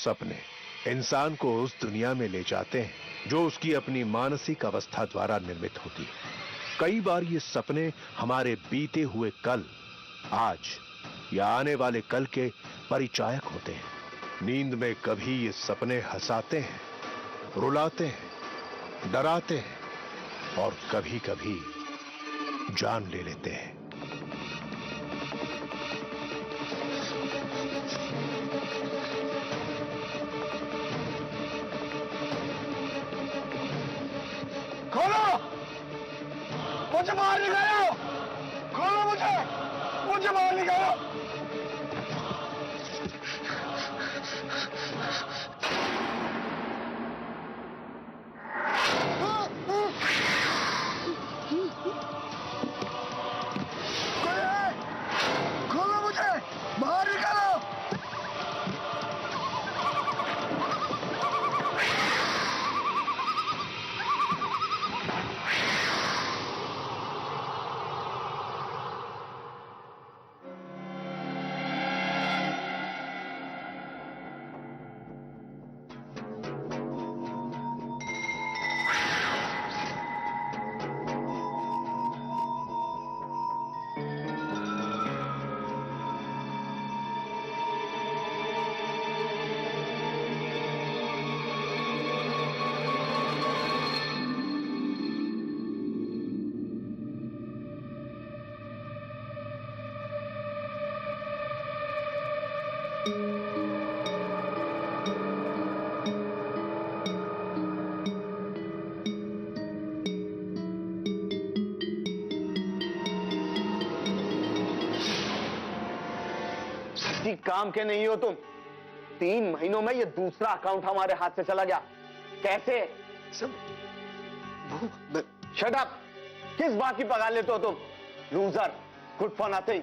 सपने इंसान को उस दुनिया में ले जाते हैं जो उसकी अपनी मानसिक अवस्था द्वारा निर्मित होती है। कई बार ये सपने हमारे बीते हुए कल, आज या आने वाले कल के परिचायक होते हैं। नींद में कभी ये सपने हंसाते हैं, रुलाते हैं, डराते हैं और कभी कभी जान ले लेते हैं। खोलो, मुझे बाहर निकालो, खोलो मुझे बाहर निकालो। खोलो मुझे बाहर निकालो। काम के नहीं हो तुम। 3 महीनों में ये दूसरा अकाउंट हमारे हाथ से चला गया। कैसे? Shut up! किस बात की पगार लेते हो तुम? Loser, good for nothing.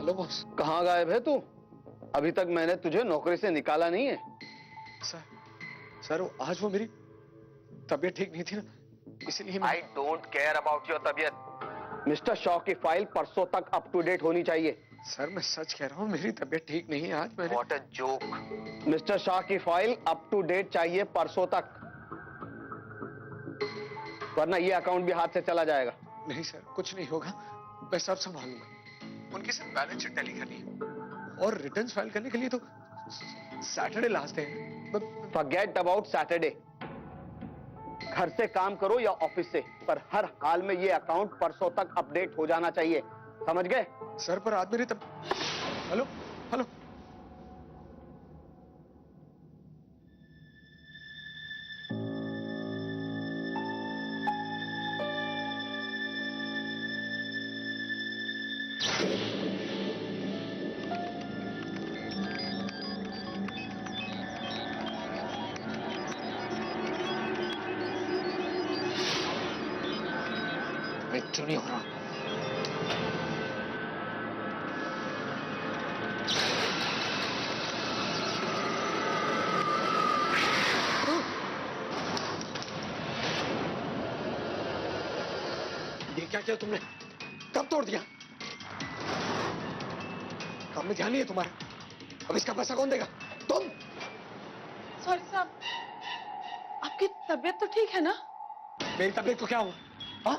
Hello boss. कहां गायब है तू? अभी तक मैंने तुझे नौकरी से निकाला नहीं है। सर आज वो मेरी तबीयत ठीक नहीं थी ना, इसलिए I don't care about your तबीयत। मिस्टर शॉ की फाइल परसों तक अप टू डेट होनी चाहिए। सर मैं सच कह रहा हूँ, मेरी तबीयत ठीक नहीं है आज। मैंने what a joke. Mister Shaw की फाइल अप टू डेट चाहिए परसों तक, वरना ये अकाउंट भी हाथ से चला जाएगा। नहीं सर, कुछ नहीं होगा, मैं सब संभालूंगा। उनकी सिर्फ बैलेंस शीट टैली करनी है और रिटर्न्स फाइल करने के लिए तो सैटरडे लास्ट है। Forget about Saturday. घर से काम करो या ऑफिस से, पर हर हाल में ये अकाउंट परसों तक अपडेट हो जाना चाहिए, समझ गए? सर पर आज मेरी हेलो हेलो क्यों नहीं हो रहा? ये क्या किया तुमने? कब तोड़ दिया? काम में ध्यान नहीं है तुम्हारा? अब इसका पैसा कौन देगा? तुम? सॉरी साहब, आपकी तबीयत तो ठीक है ना? मेरी तबीयत को क्या हुआ? हाँ?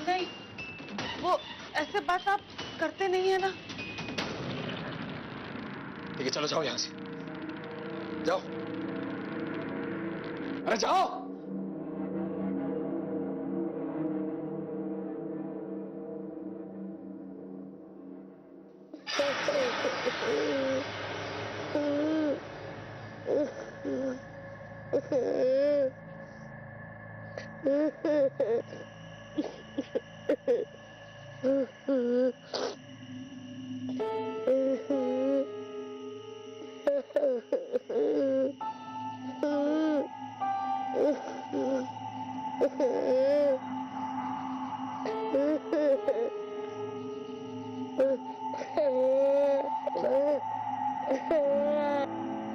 नहीं, वो ऐसे बात आप करते नहीं है ना। ठीक है, चलो जाओ यहां से, जाओ। अरे जाओ।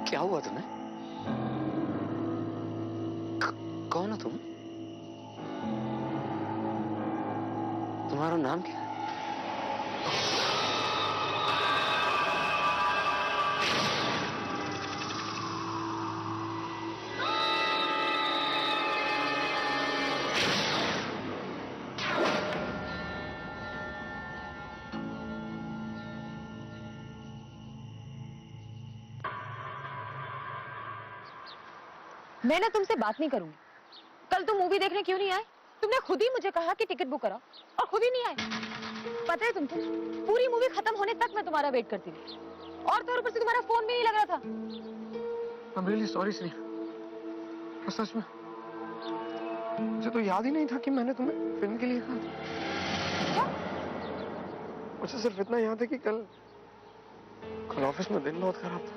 क्या हुआ तुम्हें? कौन हो तुम? तुम्हारा नाम क्या है? मैं ना तुमसे बात नहीं करूंगी। कल तुम मूवी देखने क्यों नहीं आए? तुमने खुद ही मुझे कहा कि टिकट बुक कराओ और खुद ही नहीं आए। पता है तुमको, पूरी मूवी खत्म होने तक मैं तुम्हारा वेट करती थी और तो ऊपर से तुम्हारा फोन भी नहीं लग रहा था। I'm really sorry Shri. सच में मुझे तो याद ही नहीं था कि मैंने तुम्हें फिल्म के लिए कहा। क्या? मुझे सिर्फ इतना याद है कि कल ऑफिस में दिन बहुत खराब था।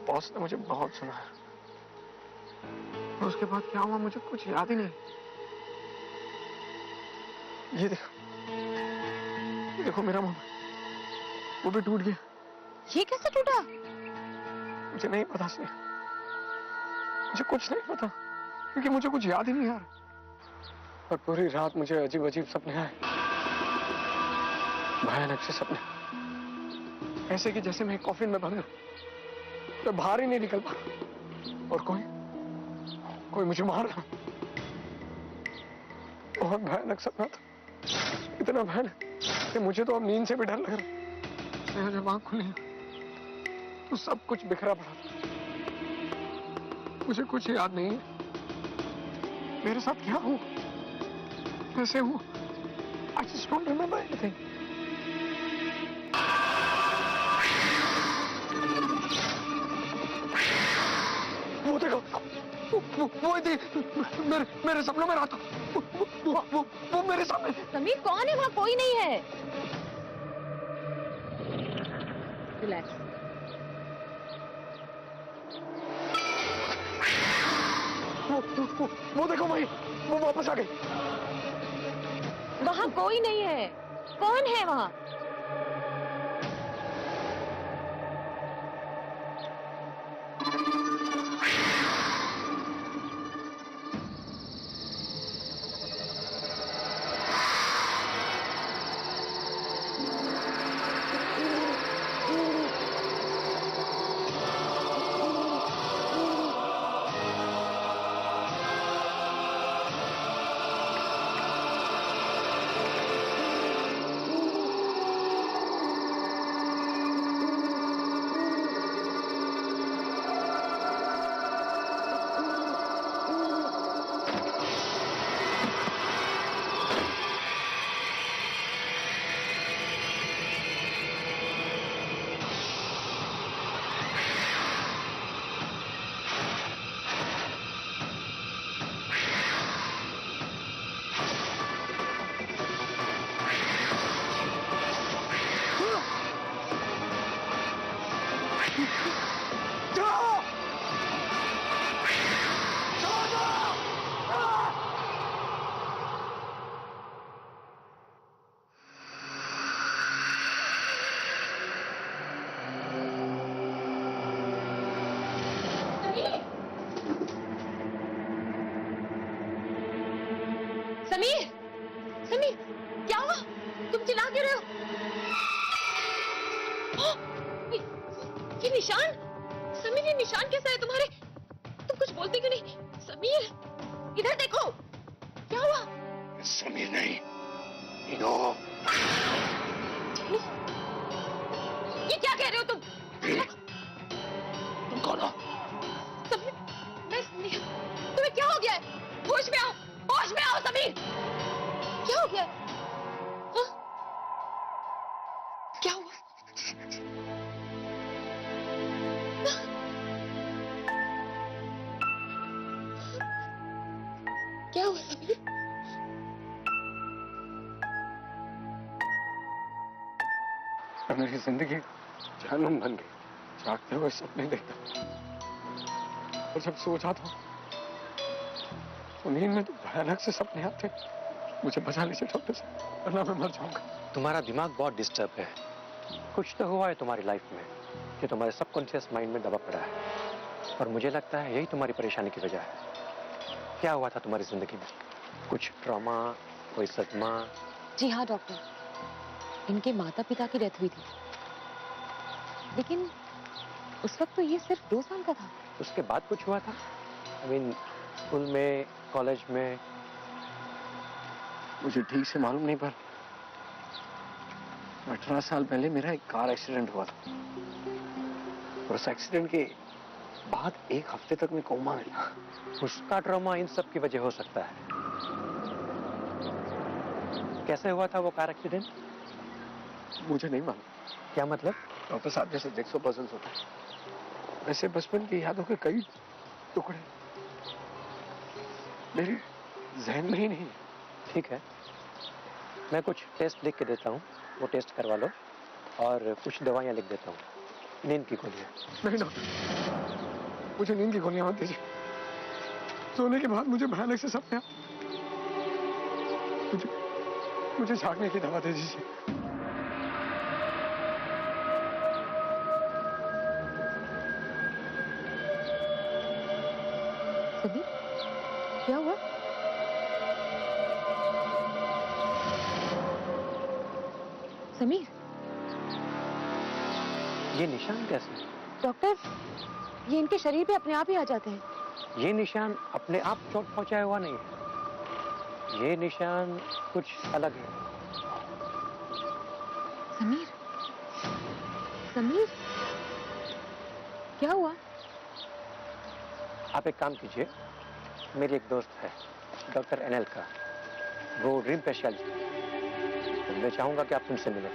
बॉस ने मुझे बहुत सुनाया और उसके बाद क्या हुआ मुझे कुछ याद ही नहीं। ये देखो मेरा मुंह, वो भी टूट गया। ये कैसे टूटा? मुझे नहीं पता स्नेहा, मुझे कुछ नहीं पता क्योंकि मुझे कुछ याद ही नहीं आ रहा। और पूरी रात मुझे अजीब अजीब सपने आए, भयानक से सपने, ऐसे कि जैसे मैं कॉफिन में बंद हूं, मैं बाहर ही नहीं निकल पा रहा और कोई मुझे मार रहा। बहुत भयानक सपना था, इतना भयानक कि मुझे तो अब नींद से भी डर लग रहा। जब आंख खुली तो सब कुछ बिखरा पड़ा था। मुझे कुछ याद नहीं है मेरे साथ क्या हुआ, कैसे हुआ। I just don't remember anything. वो देखो, वो थी मेरे सपनों में रहा था। वो मेरे सामने। समीर कौन है? वहाँ कोई नहीं है। रिलैक्स। वो देखो भाई, वो वापस आ गई। वहाँ कोई नहीं है। कौन है वहाँ? समीर, समीर, क्या हुआ? तुम चिल्ला क्यों रहे हो? ये निशान, समीर, ये निशान कैसा है तुम्हारे? तुम कुछ बोलते क्यों नहीं? समीर, इधर देखो, क्या हुआ? समीर नहीं, नीनो। ये क्या कह रहे हो तुम? तुम कौन हो? समीर, मैं समीर, तुम्हें क्या हो गया है? होश में आओ, होश में आओ समीर, क्या हो गया है? हाँ? क्या हुआ? क्या हुआ समीर? अब मेरी जिंदगी जहन्नुम बन गई। जागते हुए सपने देखता और जब सो जाता हूँ तो नींद में तो भयानक से सपने आते। मुझे बचा लीजिए डॉक्टर साहब, वरना मैं मर जाऊंगा। तुम्हारा दिमाग बहुत डिस्टर्ब है। कुछ तो हुआ है तुम्हारी लाइफ में कि तुम्हारे सबकॉन्शियस माइंड में दबा पड़ा है, और मुझे लगता है यही तुम्हारी परेशानी की वजह है। क्या हुआ था तुम्हारी जिंदगी में? कुछ ट्रॉमा, कोई सदमा? जी हाँ डॉक्टर, इनके माता पिता की डेथ हुई थी, लेकिन उस वक्त तो ये सिर्फ 2 साल का था। उसके बाद कुछ हुआ था? आई मीन स्कूल में, कॉलेज में? मुझे ठीक से मालूम नहीं, पर 18 साल पहले मेरा एक कार एक्सीडेंट हुआ था और उस एक्सीडेंट के बाद 1 हफ्ते तक मैं कोमा में था। उसका ट्रॉमा इन सब की वजह हो सकता है। कैसे हुआ था वो कार एक्सीडेंट? मुझे नहीं मालूम। क्या मतलब? डॉक्टर साहब, जैसे 100 पजल्स होता है वैसे बचपन की यादों के कई टुकड़े मेरी जहन में ही नहीं। ठीक है, मैं कुछ टेस्ट लिख के देता हूँ, वो टेस्ट करवा लो, और कुछ दवाइयाँ लिख देता हूँ, नींद की गोलियाँ। नहीं डॉक्टर, मुझे नींद की गोलियां मत दीजिए। सोने के बाद मुझे भयानक से सपने आते। मुझे जागने की दवा दे दीजिए। समीर, क्या हुआ? समीर, ये निशान कैसे? डॉक्टर, ये इनके शरीर पे अपने आप ही आ जाते हैं। ये निशान अपने आप चोट पहुंचाया हुआ नहीं है, ये निशान कुछ अलग है। समीर, समीर, क्या हुआ? आप एक काम कीजिए, मेरी एक दोस्त है डॉक्टर एनएल का, वो ड्रीम स्पेशलिस्ट है, तो मैं चाहूंगा कि आप तुमसे मिलें।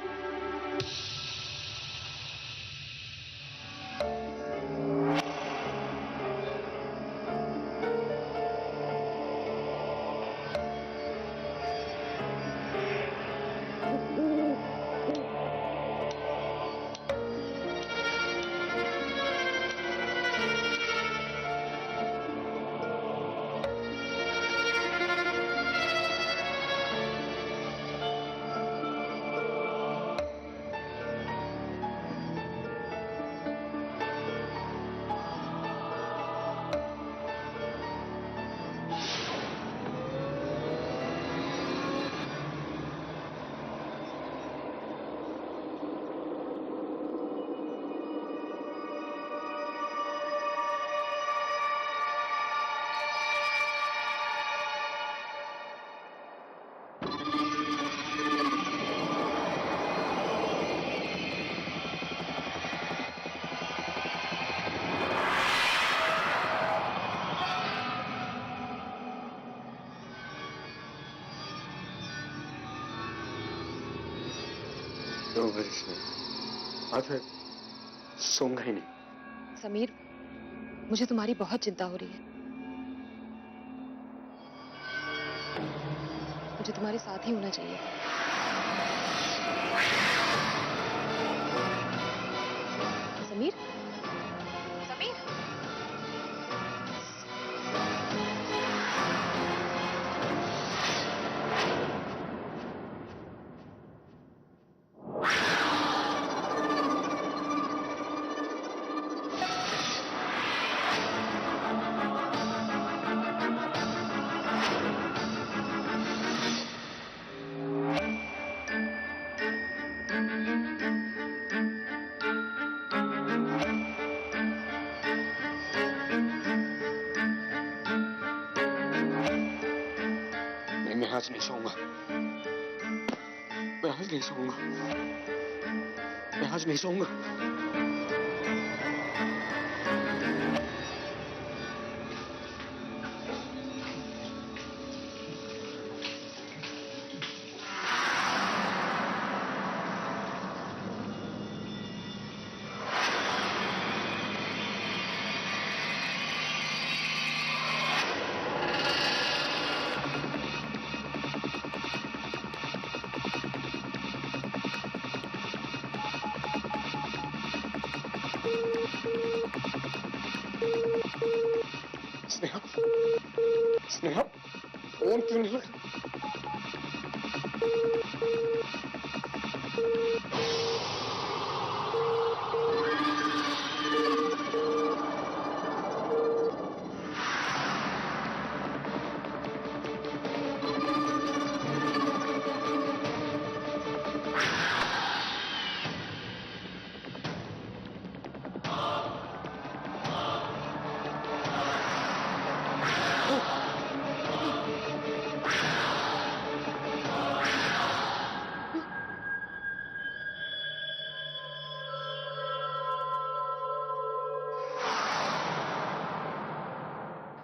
आज मैं सोऊंगा ही नहीं। समीर, मुझे तुम्हारी बहुत चिंता हो रही है। मुझे तुम्हारे साथ ही होना चाहिए। समीर, समीर, मैं आज नहीं सोऊंगा। मैं आज नहीं सोऊंगा। मैं आज नहीं सोऊंगा। स्नेहा, स्नेहा, फोन क्यों नहीं लगा?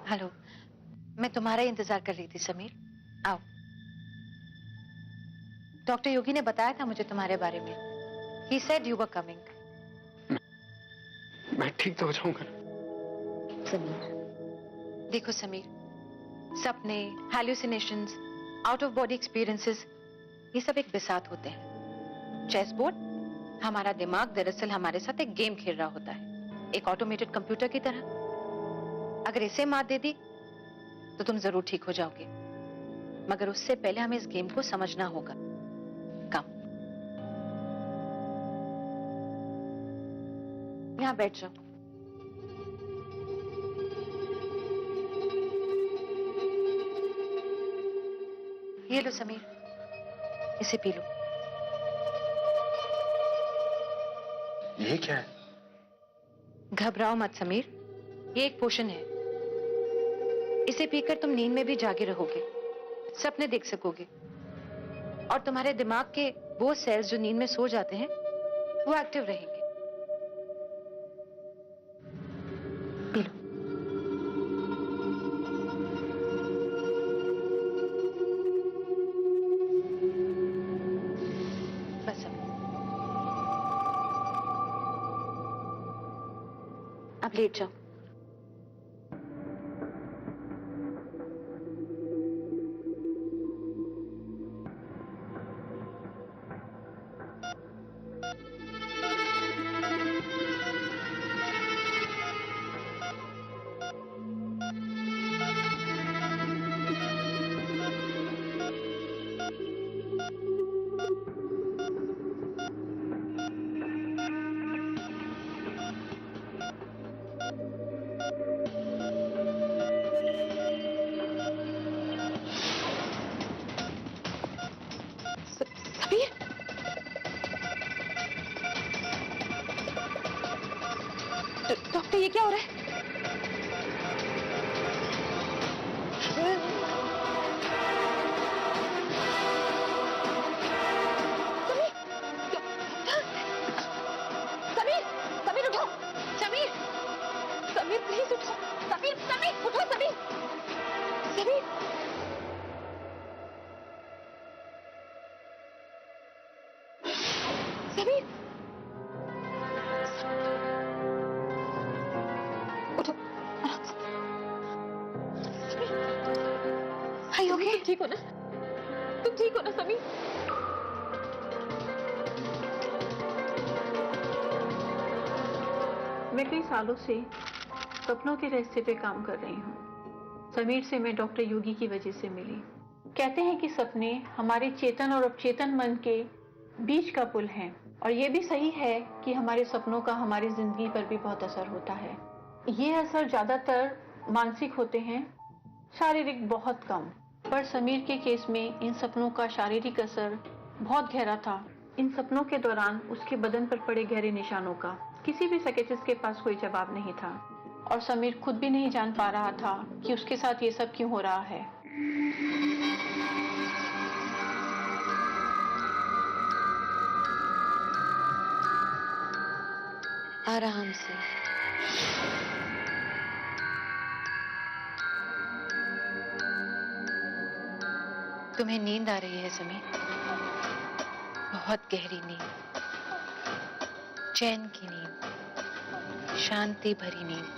हेलो, मैं तुम्हारा ही इंतजार कर रही थी समीर। आओ। डॉक्टर योगी ने बताया था मुझे तुम्हारे बारे में। He said you were coming. मैं ठीक तो हो जाऊंगा। समीर, देखो समीर, सपने, हैलुसिनेशंस, आउट ऑफ बॉडी एक्सपीरियंसेस, ये सब एक बिसात होते हैं। चेस बोर्ड, हमारा दिमाग दरअसल हमारे साथ एक गेम खेल रहा होता है, एक ऑटोमेटेड कंप्यूटर की तरह। अगर इसे मात दे दी तो तुम जरूर ठीक हो जाओगे, मगर उससे पहले हमें इस गेम को समझना होगा। कम, यहां बैठ जाओ। ये लो समीर, इसे पी लो। ये क्या है? घबराओ मत समीर, ये एक पोशन है। इसे पीकर तुम नींद में भी जागे रहोगे, सपने देख सकोगे, और तुम्हारे दिमाग के वो सेल्स जो नींद में सो जाते हैं वो एक्टिव रहेंगे। P low. बस अब लेट जाओ। डॉक्टर, ये क्या हो रहा है? समीर, समीर उठो, समीर, समीर प्लीज उठो, समीर, समीर उठो, समीर, समीर, समीर, उठो, समीर, ओके? तुम ठीक हो ना? तुम ठीक हो ना समीर? मैं कई सालों से सपनों के रहस्य पे काम कर रही हूँ। समीर से मैं डॉक्टर योगी की वजह से मिली। कहते हैं कि सपने हमारे चेतन और अवचेतन मन के बीच का पुल हैं, और ये भी सही है कि हमारे सपनों का हमारी जिंदगी पर भी बहुत असर होता है। ये असर ज्यादातर मानसिक होते हैं, शारीरिक बहुत कम। पर समीर के केस में इन सपनों का शारीरिक असर बहुत गहरा था। इन सपनों के दौरान उसके बदन पर पड़े गहरे निशानों का किसी भी साइकियाट्रिस्ट के पास कोई जवाब नहीं था, और समीर खुद भी नहीं जान पा रहा था कि उसके साथ ये सब क्यों हो रहा है। आराम से। तुम्हें नींद आ रही है समीर? बहुत गहरी नींद, चैन की नींद, शांति भरी नींद।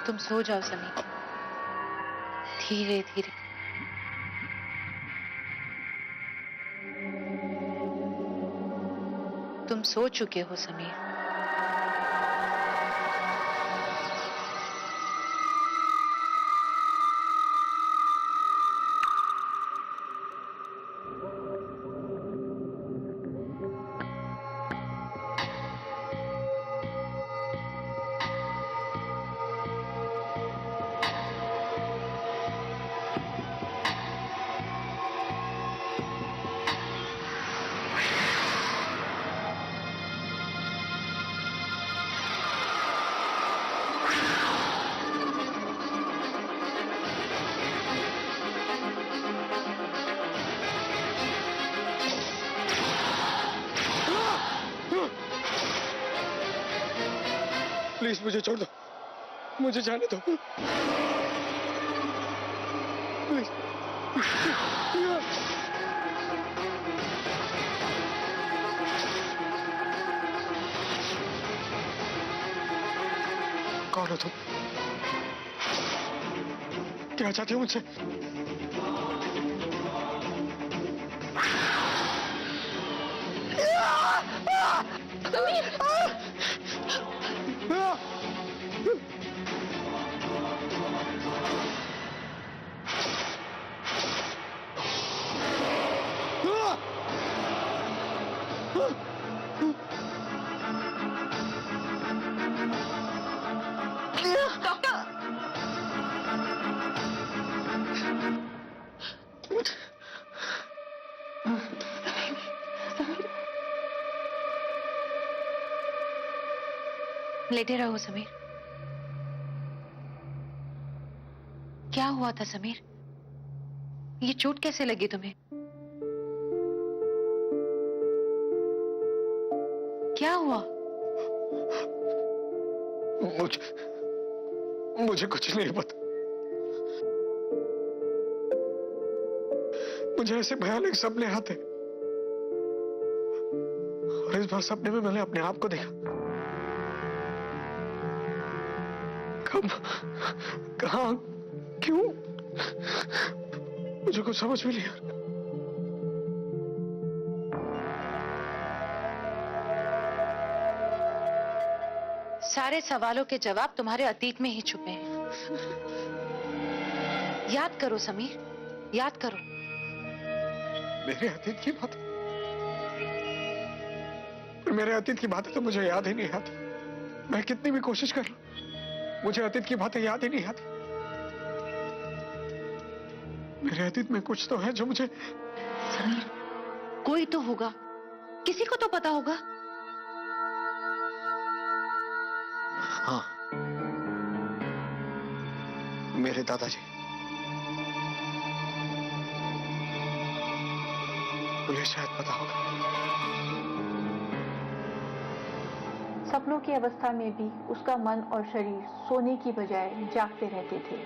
तुम सो जाओ समीर, धीरे धीरे। तुम सो चुके हो समीर। प्लीज मुझे छोड़ दो, मुझे जाने दो प्लीज। कौन हो तुम? क्या चाहती हो मुझसे? लेटे रहो समीर। क्या हुआ था समीर? ये चोट कैसे लगी तुम्हें? क्या हुआ? मुझे कुछ नहीं पता। मुझे ऐसे भयानक सपने आते, और इस बार सपने में मैंने अपने आप को देखा। कब, कहां, क्यों, मुझे कुछ समझ में नहीं आ रहा। सारे सवालों के जवाब तुम्हारे अतीत में ही छुपे हैं। याद करो समीर, याद करो। मेरे अतीत की बात, पर मेरे अतीत की बातें तो मुझे याद ही नहीं आती। मैं कितनी भी कोशिश कर लूं, मुझे अतीत की बातें याद ही नहीं आती। मेरे अतीत में कुछ तो है जो मुझे। समीर, कोई तो होगा, किसी को तो पता होगा। हाँ, मेरे दादाजी। मुझे शायद पता होगा। सपनों की अवस्था में भी उसका मन और शरीर सोने की बजाय जागते रहते थे।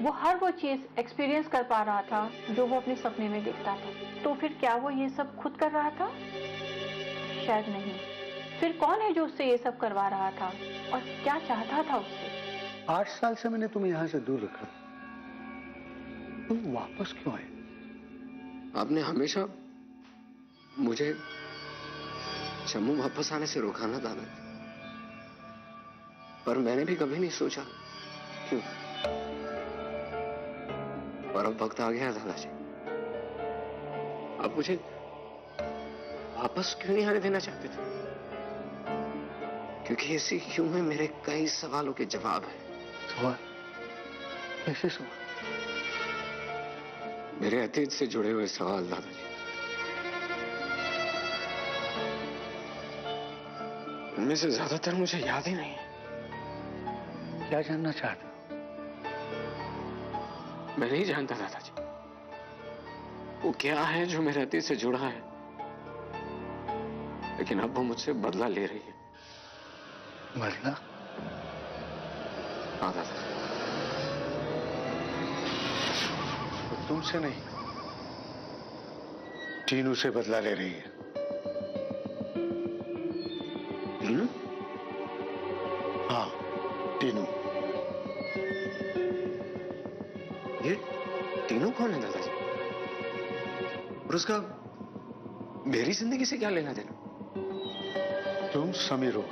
वो हर वो चीज एक्सपीरियंस कर पा रहा था जो वो अपने सपने में देखता था। तो फिर क्या वो ये सब खुद कर रहा था? शायद नहीं। फिर कौन है जो उससे ये सब करवा रहा था और क्या चाहता था उससे? 8 साल से मैंने तुम्हें यहाँ से दूर रखा, तुम वापस क्यों आए? आपने हमेशा मुझे जम्मू वापस आने से रोका ना दादाजी, पर मैंने भी कभी नहीं सोचा क्यों। पर अब वक्त आ गया दादाजी, अब मुझे वापस क्यों नहीं आने देना चाहते थे? क्योंकि ऐसी क्यों में मेरे कई सवालों के जवाब हैं। सवाल? कैसे सवाल? मेरे अतीत से जुड़े हुए सवाल दादाजी। इनमें से ज्यादातर मुझे याद ही नहीं है। क्या जानना चाहते हो? मैं नहीं जानता दादाजी, वो क्या है जो मेरे अतीत से जुड़ा है। लेकिन अब वो मुझसे बदला ले रही है। बदला? हाँ दादाजी। वो तुमसे नहीं, टीनू से बदला ले रही है। टीनू? हाँ, टीनू। ये टीनू कौन है दादाजी? और उसका मेरी जिंदगी से क्या लेना देना? तुम समीर हो,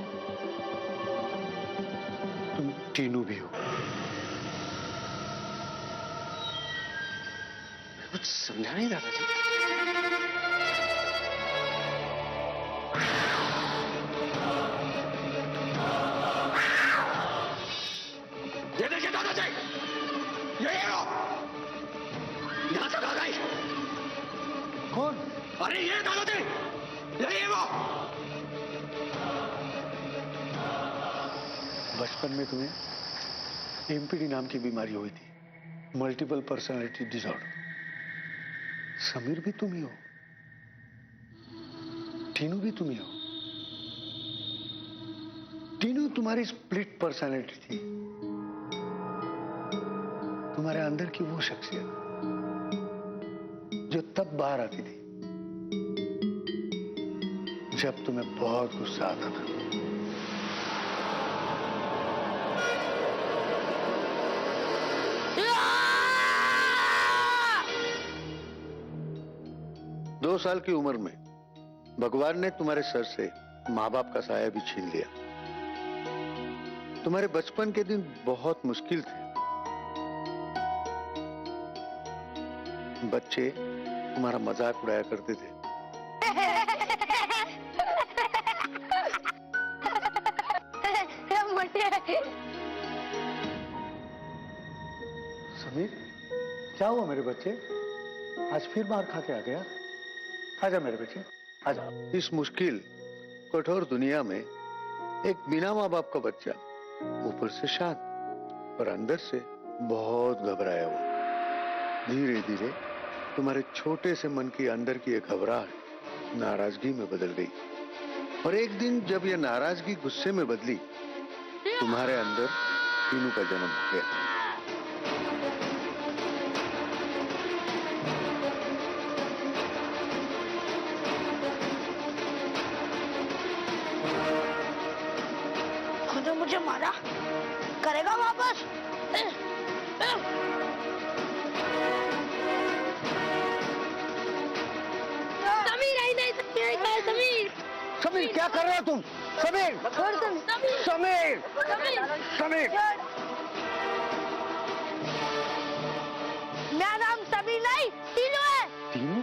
तुम टीनू भी हो। कुछ समझा नहीं दादाजी। ये देखिए दादाजी, ये लो, यहां तक आ गई। कौन? अरे ये दादाजी, ये वो। बचपन में तुम्हें एमपीडी नाम की बीमारी हुई थी, मल्टीपल पर्सनालिटी डिसऑर्डर। समीर भी तुम ही हो, टीनू भी तुम ही हो। टीनू तुम्हारी स्प्लिट पर्सनालिटी थी, तुम्हारे अंदर की वो शख्सियत जो तब बाहर आती थी जब तुम्हें बहुत गुस्सा आता था। दो साल की उम्र में भगवान ने तुम्हारे सर से माँ बाप का साया भी छीन लिया। तुम्हारे बचपन के दिन बहुत मुश्किल थे। बच्चे तुम्हारा मजाक उड़ाया करते थे। समीर, क्या हुआ मेरे बच्चे? आज फिर मार खा के आ गया? आजा मेरे बच्चे, आजा। इस मुश्किल कठोर दुनिया में एक बिना माँ बाप का बच्चा, ऊपर से शांत पर अंदर से बहुत घबराया हुआ, धीरे धीरे तुम्हारे छोटे से मन की अंदर की एक घबराहट नाराजगी में बदल गई। और एक दिन जब यह नाराजगी गुस्से में बदली, तुम्हारे अंदर टीनू का जन्म हो गया। जो मुझे मारा करेगा वापस? समीर आई नहीं सकती। समीर, समीर क्या कर रहे हो तुम? समीर, समीर, समीर, मेरा नाम समीर नहीं टीनू है। टीनू?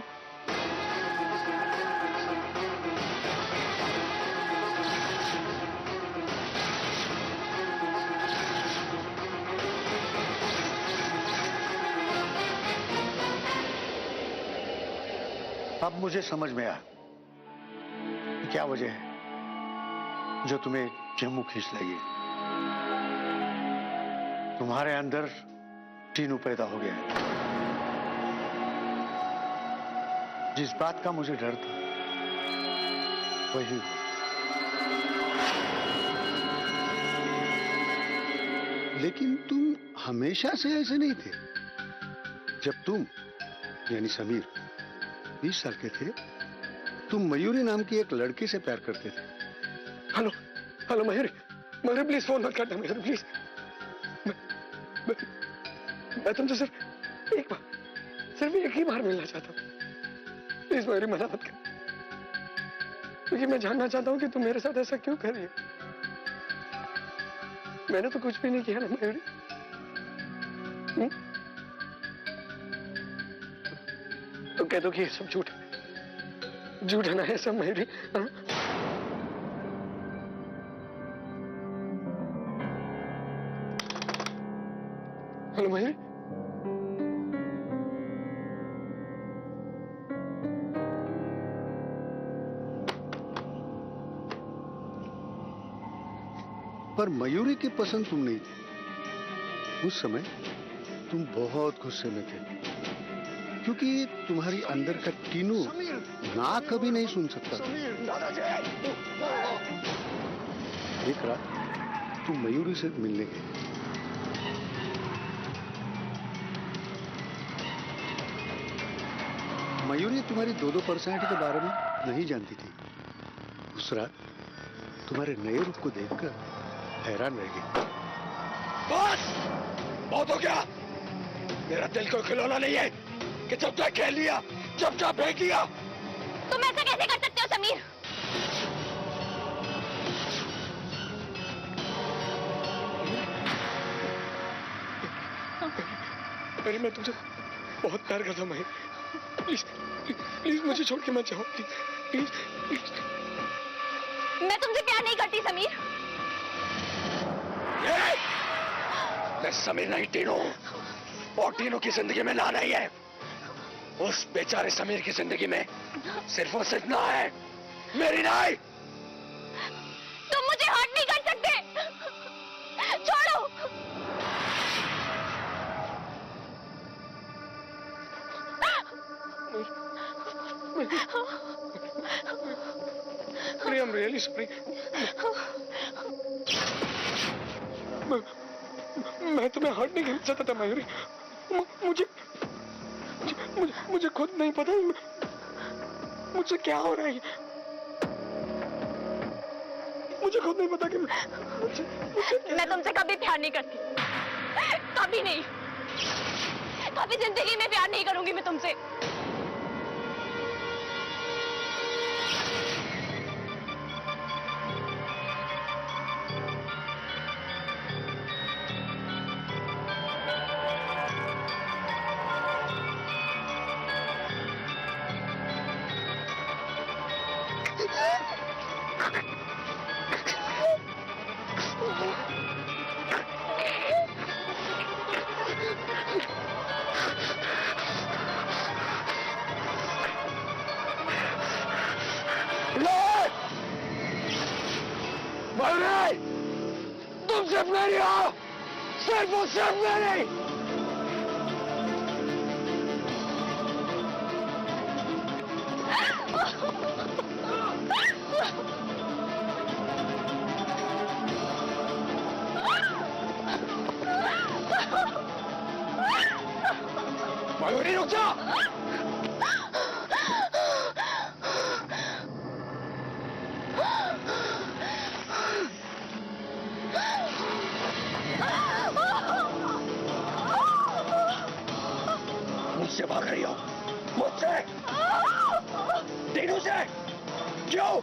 अब मुझे समझ में आया कि क्या वजह है जो तुम्हें जम्मू खींच लगी। तुम्हारे अंदर टीनू पैदा हो गया है। जिस बात का मुझे डर था वही हुआ। लेकिन तुम हमेशा से ऐसे नहीं थे। जब तुम यानी समीर 20 साल के थे, तुम मयूरी नाम की एक लड़की से प्यार करते थे। Hello, hello Mayuri, Mayuri please phone मत करना मयूरी प्लीज। मैं तुमसे सिर्फ एक ही बार मिलना चाहता हूँ। प्लीज मयूरी मना मत कर, क्योंकि मैं जानना चाहता हूँ कि तुम मेरे साथ ऐसा क्यों कर रही हो। मैंने तो कुछ भी नहीं किया ना मयूरी। तो कह दो कि ये सब झूठ है ना, ये सब मयूरी। हेलो मयूरी, पर मयूरी की पसंद तुम नहीं थी। उस समय तुम बहुत गुस्से में थे। क्योंकि तुम्हारी अंदर का टीनू ना कभी नहीं सुन सकता। एक रात तुम मयूरी से मिलने गए। मयूरी तुम्हारी दो पर्सनालिटी के बारे में नहीं जानती थी। उस रात तुम्हारे नए रूप को देखकर हैरान रह गई। बस बहुत हो गया। मेरा दिल कोई खिलौना नहीं है कि जब तक खेल लिया जब तक फेंक दिया। तुम ऐसा कैसे कर सकते हो समीर? अरे मैं तुझे बहुत प्यार करता हूँ मयूरी। प्लीज प्लीज मुझे छोड़ के मत जाओ। Please please. मैं तुमसे प्यार नहीं करती समीर। मैं समीर नहीं टीनू, और टीनू की जिंदगी में ना नहीं है। उस बेचारे समीर की जिंदगी में सिर्फ और सिर्फ ना है, मेरी नहीं। तुम मुझे हर्ट नहीं कर सकते। छोड़ो। I'm really sorry. मैं तुम्हें हर्ट नहीं करना चाहता था मयूरी। मुझे खुद नहीं पता मुझसे क्या हो रहा है। मुझे खुद नहीं पता कि मैं तुमसे कभी प्यार नहीं करती, कभी नहीं, कभी जिंदगी में प्यार नहीं करूंगी मैं तुमसे। तुम सिर्फ मेरी हो, सिर्फ और सिर्फ मेरी। मयूरी रुक जा। मुझसे भाग रही हो? मुझसे? टीनू से? क्यों?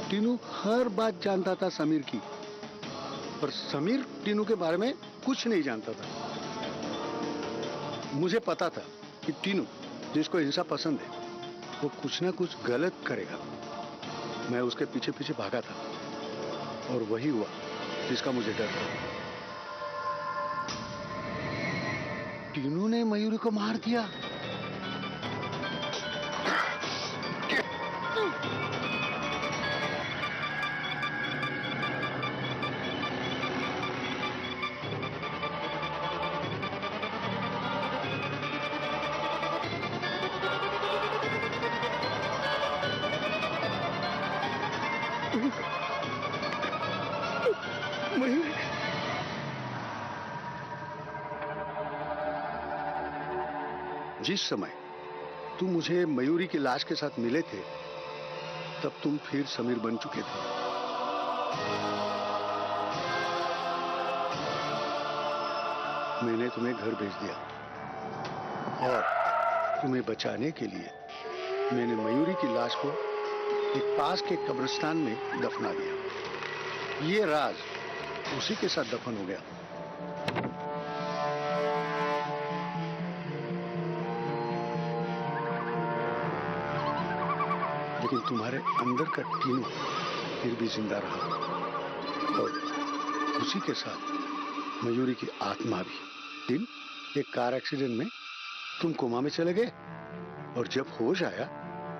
टीनू हर बात जानता था समीर की, पर समीर टीनू के बारे में कुछ नहीं जानता था। मुझे पता था कि टीनू, जिसको हिंसा पसंद है, वो कुछ ना कुछ गलत करेगा। मैं उसके पीछे पीछे भागा था और वही हुआ जिसका मुझे डर था। टीनू ने मयूरी को मार दिया। जिस समय तुम मुझे मयूरी की लाश के साथ मिले थे, तब तुम फिर समीर बन चुके थे। मैंने तुम्हें घर भेज दिया और तुम्हें बचाने के लिए मैंने मयूरी की लाश को एक पास के कब्रिस्तान में दफना दिया। ये राज उसी के साथ दफन हो गया। लेकिन तुम्हारे अंदर का टीनू फिर भी जिंदा रहा और उसी के साथ मयूरी की आत्मा भी। दिन एक कार एक्सीडेंट में तुम कोमा में चले गए और जब होश आया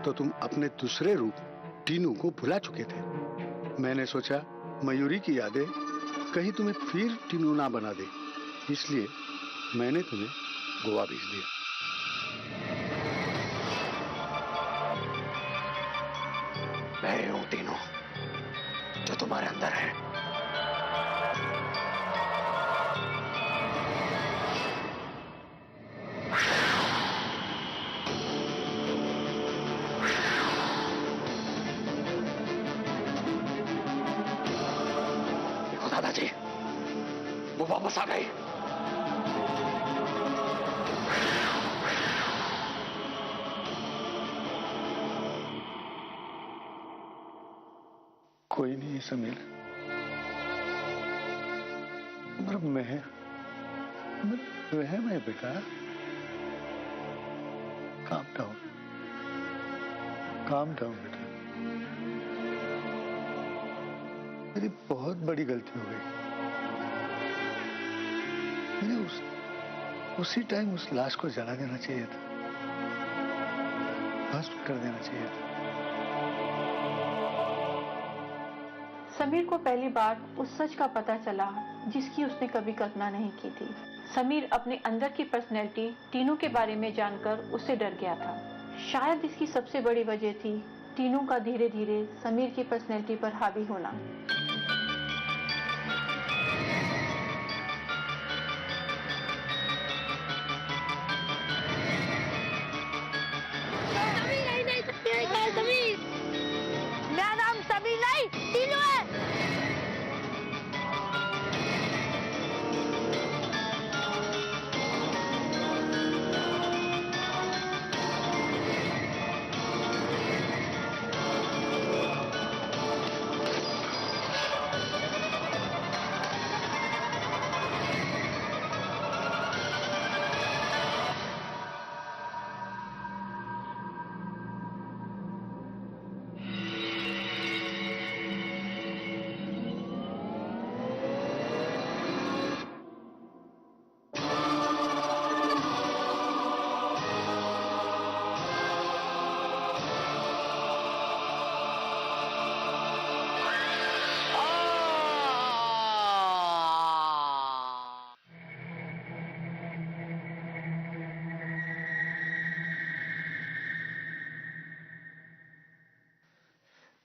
तो तुम अपने दूसरे रूप टीनू को भुला चुके थे। मैंने सोचा मयूरी की यादें कहीं तुम्हें फिर टीनू ना बना दे, इसलिए मैंने तुम्हें गोवा भेज दिया। मैं हूं तीनों जो तुम्हारे अंदर है। देखो दादाजी, वो वापस आ गए। कोई नहीं है समीर, वहम है बेटा। काम डाउन बेटा। मेरी बहुत बड़ी गलती हो गई। मैंने उसी टाइम उस लाश को जला देना चाहिए था, भस्म कर देना चाहिए था। समीर को पहली बार उस सच का पता चला जिसकी उसने कभी कल्पना नहीं की थी। समीर अपने अंदर की पर्सनैलिटी टीनू के बारे में जानकर उससे डर गया था। शायद इसकी सबसे बड़ी वजह थी टीनू का धीरे धीरे समीर की पर्सनैलिटी पर हावी होना। समीर, मेरा नाम समीर नहीं टीनू है।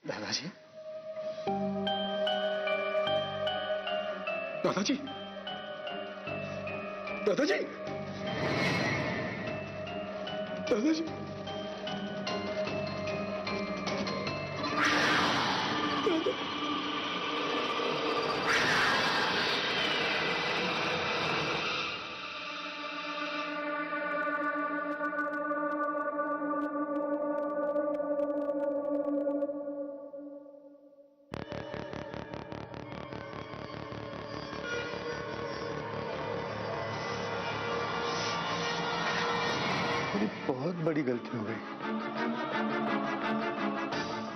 दादाजी, दादाजी, दादाजी, दादाजी, मेरी बहुत बड़ी गलती हो गई।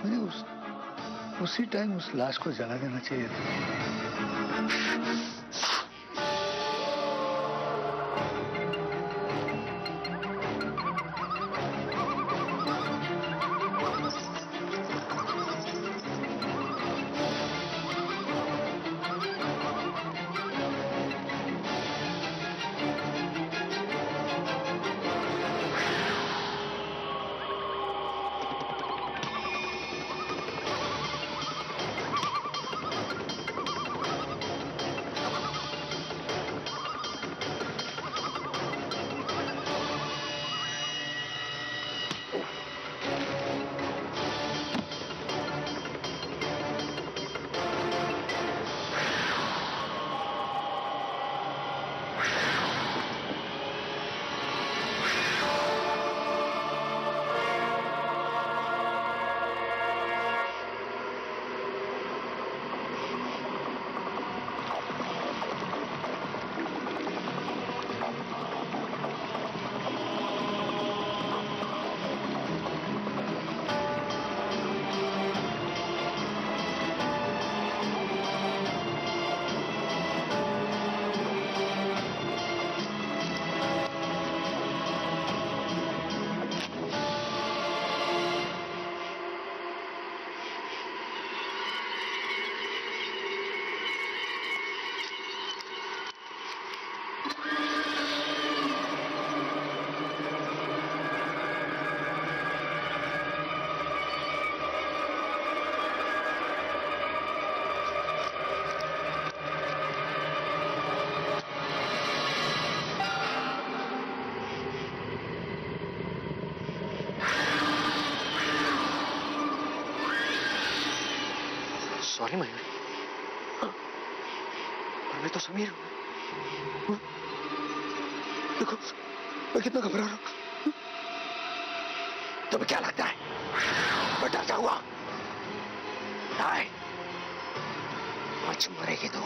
मैंने उसी टाइम उस लाश को जला देना चाहिए था। कौन है मयूरी? हाँ, और मैं तो समीर हूँ। देखो मैं कितना घबरा रहा हूँ। तुम्हें क्या लगता है मैं डरता हुआ? नहीं, आज मरेगी तो।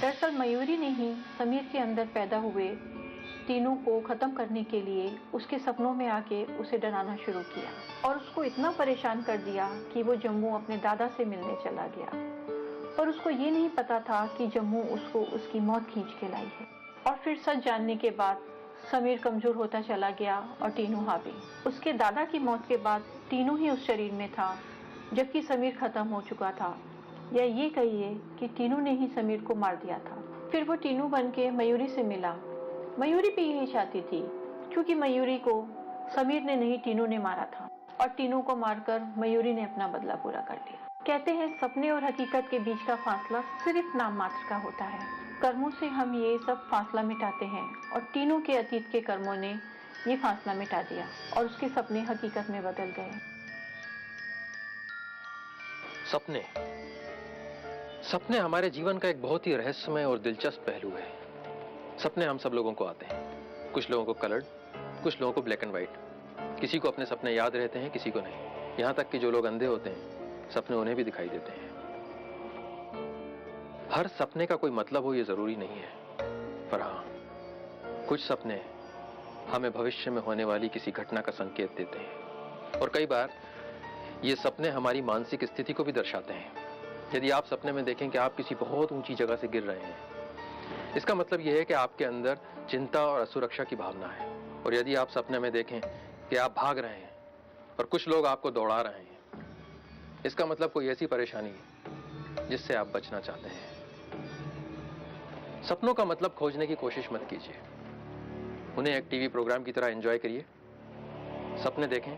दरअसल मयूरी ने ही समीर के अंदर पैदा हुए तीनों को खत्म करने के लिए उसके सपनों में आके उसे डराना शुरू किया और उसको इतना परेशान कर दिया कि वो जम्मू अपने दादा से मिलने चला गया। पर उसको ये नहीं पता था कि जम्मू उसको उसकी मौत खींच के लाई है। और फिर सच जानने के बाद समीर कमजोर होता चला गया और टीनू हावी। उसके दादा की मौत के बाद टीनू ही उस शरीर में था, जबकि समीर खत्म हो चुका था, या ये कहिए कि टीनू ने ही समीर को मार दिया था। फिर वो टीनू बन के मयूरी से मिला। मयूरी भी यही चाहती थी, क्योंकि मयूरी को समीर ने नहीं टीनू ने मारा था और टीनू को मारकर मयूरी ने अपना बदला पूरा कर लिया। कहते हैं सपने और हकीकत के बीच का फासला सिर्फ नाम मात्र का होता है। कर्मों से हम ये सब फासला मिटाते हैं और टीनू के अतीत के कर्मों ने ये फासला मिटा दिया और उसके सपने हकीकत में बदल गए। सपने हमारे जीवन का एक बहुत ही रहस्यमय और दिलचस्प पहलू है। सपने हम सब लोगों को आते हैं, कुछ लोगों को कलर्ड, कुछ लोगों को ब्लैक एंड व्हाइट। किसी को अपने सपने याद रहते हैं, किसी को नहीं। यहाँ तक कि जो लोग अंधे होते हैं, सपने उन्हें भी दिखाई देते हैं। हर सपने का कोई मतलब हो ये जरूरी नहीं है, पर हाँ, कुछ सपने हमें भविष्य में होने वाली किसी घटना का संकेत देते हैं और कई बार ये सपने हमारी मानसिक स्थिति को भी दर्शाते हैं। यदि आप सपने में देखें कि आप किसी बहुत ऊंची जगह से गिर रहे हैं, इसका मतलब यह है कि आपके अंदर चिंता और असुरक्षा की भावना है। और यदि आप सपने में देखें कि आप भाग रहे हैं और कुछ लोग आपको दौड़ा रहे हैं, इसका मतलब कोई ऐसी परेशानी है जिससे आप बचना चाहते हैं। सपनों का मतलब खोजने की कोशिश मत कीजिए, उन्हें एक टीवी प्रोग्राम की तरह एंजॉय करिए। सपने देखें